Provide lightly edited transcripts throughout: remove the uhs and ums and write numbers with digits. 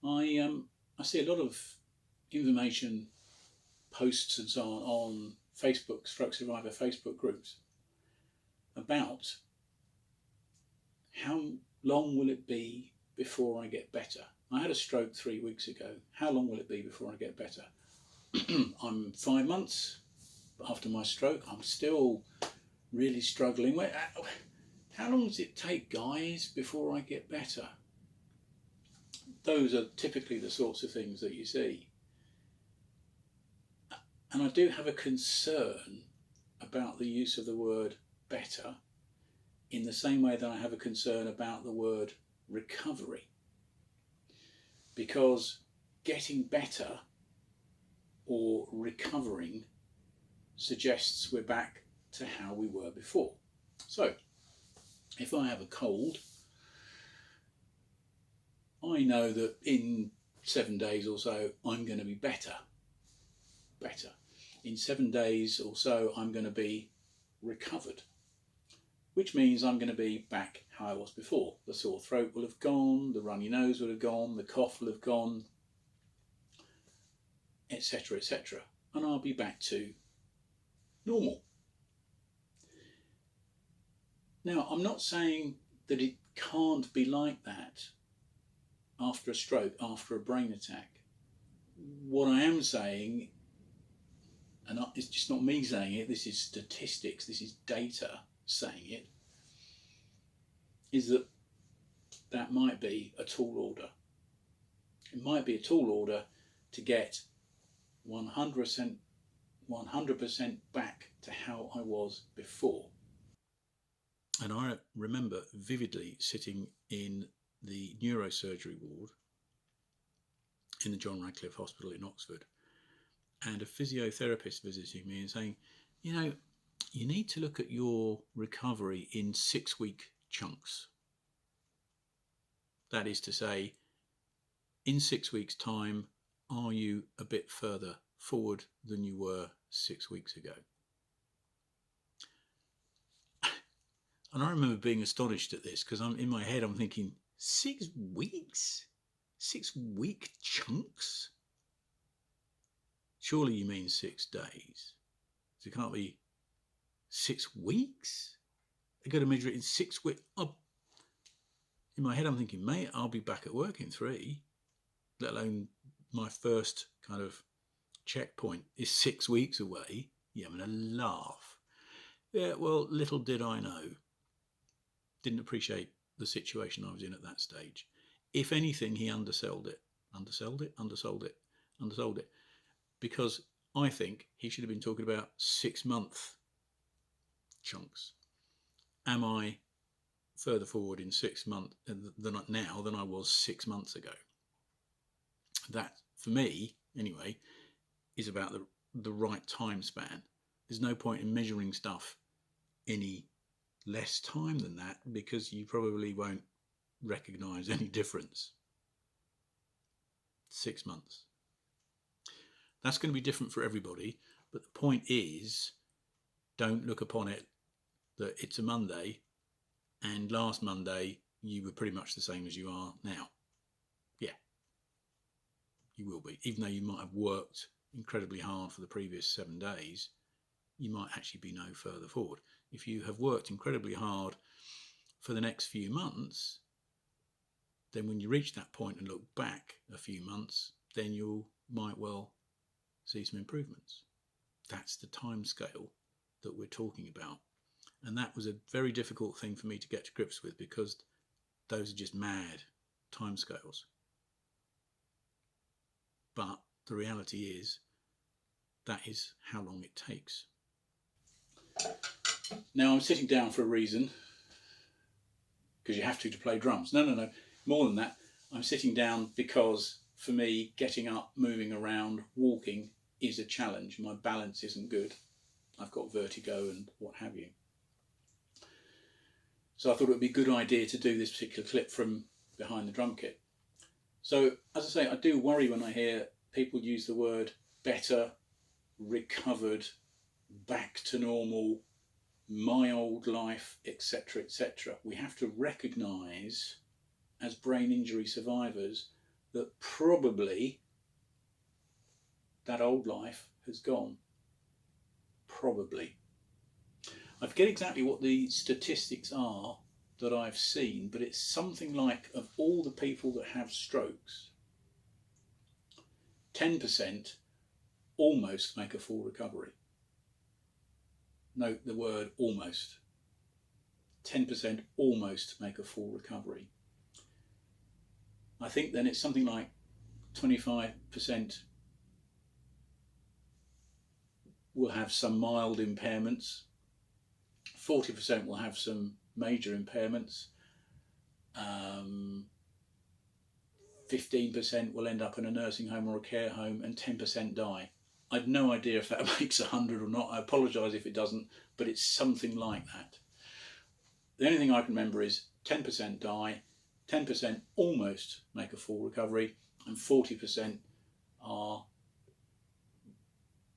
I see a lot of information posts and so on Facebook, Stroke Survivor Facebook groups about how long will it be before I get better. I had a stroke 3 weeks ago. How long will it be before I get better? I'm 5 months after my stroke. I'm still really struggling. How long does it take, guys, before I get better? Those are typically the sorts of things that you see. And I do have a concern about the use of the word better in the same way that I have a concern about the word recovery. Because getting better or recovering suggests we're back to how we were before. So, if I have a cold, I know that in 7 days or so I'm going to be better. In 7 days or so I'm going to be recovered, which means I'm going to be back how I was before. The sore throat will have gone, the runny nose will have gone, the cough will have gone, etc., etc. And I'll be back to normal. Now, I'm not saying that it can't be like that after a stroke, after a brain attack. What I am saying, and it's just not me saying it, this is statistics, this is data saying it, is that that might be a tall order. It might be a tall order to get 100% back to how I was before. And I remember vividly sitting in the neurosurgery ward in the John Radcliffe Hospital in Oxford, and a physiotherapist visiting me and saying, you need to look at your recovery in 6-week chunks. That is to say, in 6 weeks' time, are you a bit further forward than you were 6 weeks ago? And I remember being astonished at this because in my head I'm thinking, 6 weeks? 6-week chunks? Surely you mean 6 days. So it can't be 6 weeks? They've got to measure it in 6 weeks. Oh. In my head I'm thinking, mate, I'll be back at work in 3, let alone my first kind of checkpoint is 6 weeks away. Yeah, I'm going to laugh. Yeah, well, little did I know. Didn't appreciate the situation I was in at that stage. If anything, he undersold it. Undersold it. Because I think he should have been talking about 6-month chunks. Am I further forward in 6 months than I was 6 months ago? That, for me, anyway, is about the right time span. There's no point in measuring stuff any less time than that because you probably won't recognise any difference. 6 months. That's going to be different for everybody, but the point is, don't look upon it that it's a Monday and last Monday you were pretty much the same as you are now. Yeah, you will be. Even though you might have worked incredibly hard for the previous 7 days, you might actually be no further forward. If you have worked incredibly hard for the next few months, then when you reach that point and look back a few months, then you might well see some improvements. That's the time scale that we're talking about. And that was a very difficult thing for me to get to grips with because those are just mad time scales. But the reality is that is how long it takes. Now I'm sitting down for a reason, because you have to play drums. No. More than that, I'm sitting down because for me, getting up, moving around, walking is a challenge. My balance isn't good. I've got vertigo and what have you. So I thought it would be a good idea to do this particular clip from behind the drum kit. So, as I say, I do worry when I hear people use the word better, recovered, back to normal, my old life, etc., etc. We have to recognise, as brain injury survivors, that probably that old life has gone. Probably. I forget exactly what the statistics are that I've seen, but it's something like, of all the people that have strokes, 10% almost make a full recovery. Note the word almost. 10% almost make a full recovery. I think then it's something like 25% will have some mild impairments, 40% will have some major impairments, 15% will end up in a nursing home or a care home, and 10% die. I've no idea if that makes 100 or not. I apologise if it doesn't, but it's something like that. The only thing I can remember is 10% die, 10% almost make a full recovery, and 40% are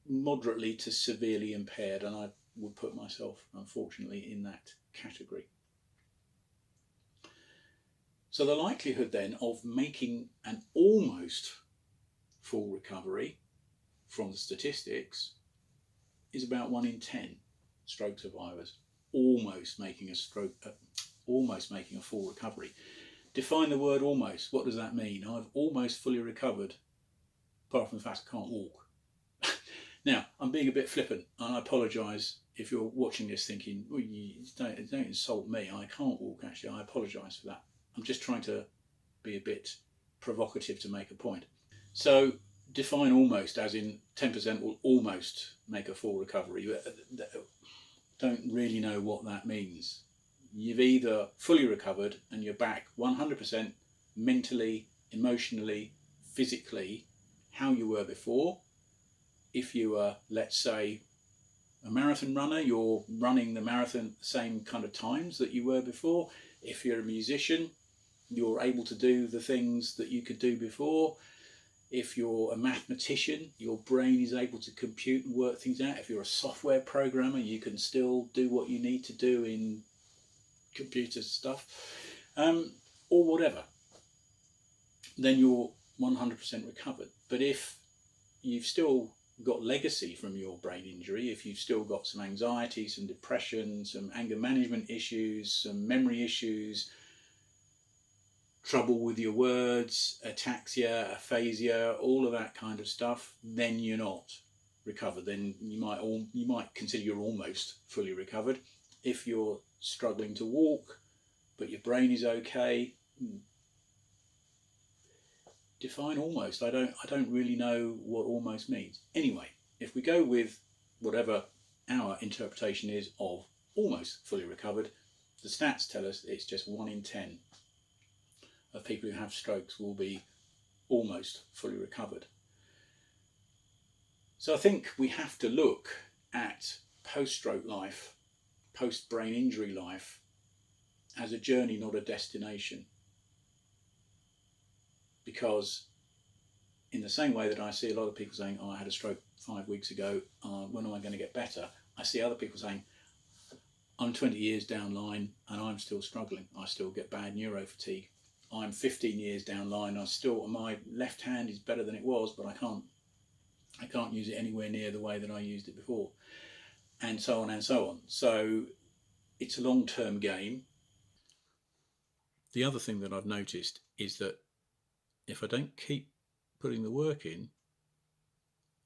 moderately to severely impaired, and I would put myself, unfortunately, in that category. So the likelihood then of making an almost full recovery from the statistics is about 1 in 10 stroke survivors almost making a full recovery. Define the word almost. What does that mean? I've almost fully recovered, apart from the fact I can't walk. Now, I'm being a bit flippant, and I apologise if you're watching this thinking, well, don't insult me, I can't walk. Actually, I apologise for that. I'm just trying to be a bit provocative to make a point. So define almost as in 10% will almost make a full recovery. Don't really know what that means. You've either fully recovered and you're back 100% mentally, emotionally, physically, how you were before. If you were, let's say, a marathon runner, you're running the marathon the same kind of times that you were before. If you're a musician, you're able to do the things that you could do before. If you're a mathematician, your brain is able to compute and work things out. If you're a software programmer, you can still do what you need to do in computer stuff, or whatever. Then you're 100% recovered. But if you've still got legacy from your brain injury, if you've still got some anxiety, some depression, some anger management issues, some memory issues, trouble with your words, ataxia, aphasia, all of that kind of stuff, then you're not recovered. Then you might consider you're almost fully recovered. If you're struggling to walk, but your brain is okay, define almost. I don't really know what almost means. Anyway, if we go with whatever our interpretation is of almost fully recovered, the stats tell us it's just 1 in 10 of people who have strokes will be almost fully recovered. So I think we have to look at post-stroke life, post-brain injury life, as a journey, not a destination. Because in the same way that I see a lot of people saying, oh, I had a stroke 5 weeks ago, when am I going to get better? I see other people saying, I'm 20 years down line and I'm still struggling. I still get bad neurofatigue. I'm 15 years down line, my left hand is better than it was, but I can't use it anywhere near the way that I used it before. And so on and so on. So it's a long-term game. The other thing that I've noticed is that if I don't keep putting the work in,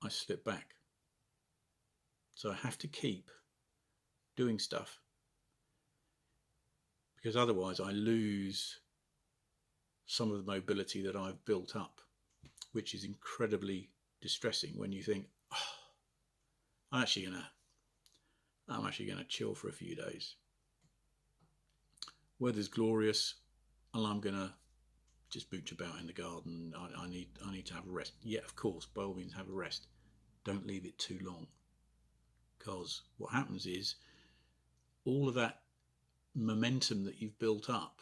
I slip back. So I have to keep doing stuff, because otherwise I lose some of the mobility that I've built up, which is incredibly distressing when you think, oh, I'm actually gonna chill for a few days. Weather's glorious, and I'm gonna just booch about in the garden. I need to have a rest. Yeah, of course, by all means have a rest. Don't leave it too long, because what happens is all of that momentum that you've built up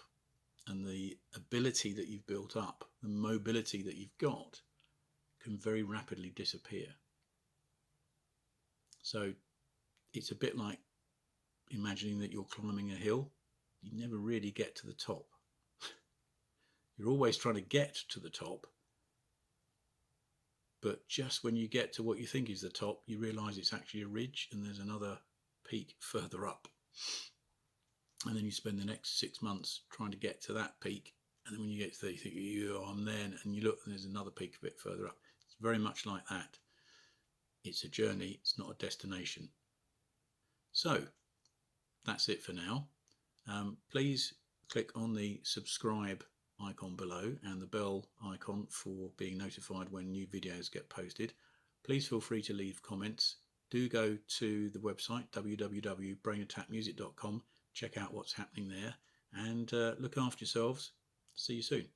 and the ability that you've built up, the mobility that you've got, can very rapidly disappear. So it's a bit like imagining that you're climbing a hill. You never really get to the top. You're always trying to get to the top, But just when you get to what you think is the top, you realise it's actually a ridge and there's another peak further up. And then you spend the next 6 months trying to get to that peak. And then when you get to there, you think, oh, I'm there. And you look and there's another peak a bit further up. It's very much like that. It's a journey. It's not a destination. So that's it for now. Please click on the subscribe icon below and the bell icon for being notified when new videos get posted. Please feel free to leave comments. Do go to the website www.brainattackmusic.com, check out what's happening there, and look after yourselves. See you soon.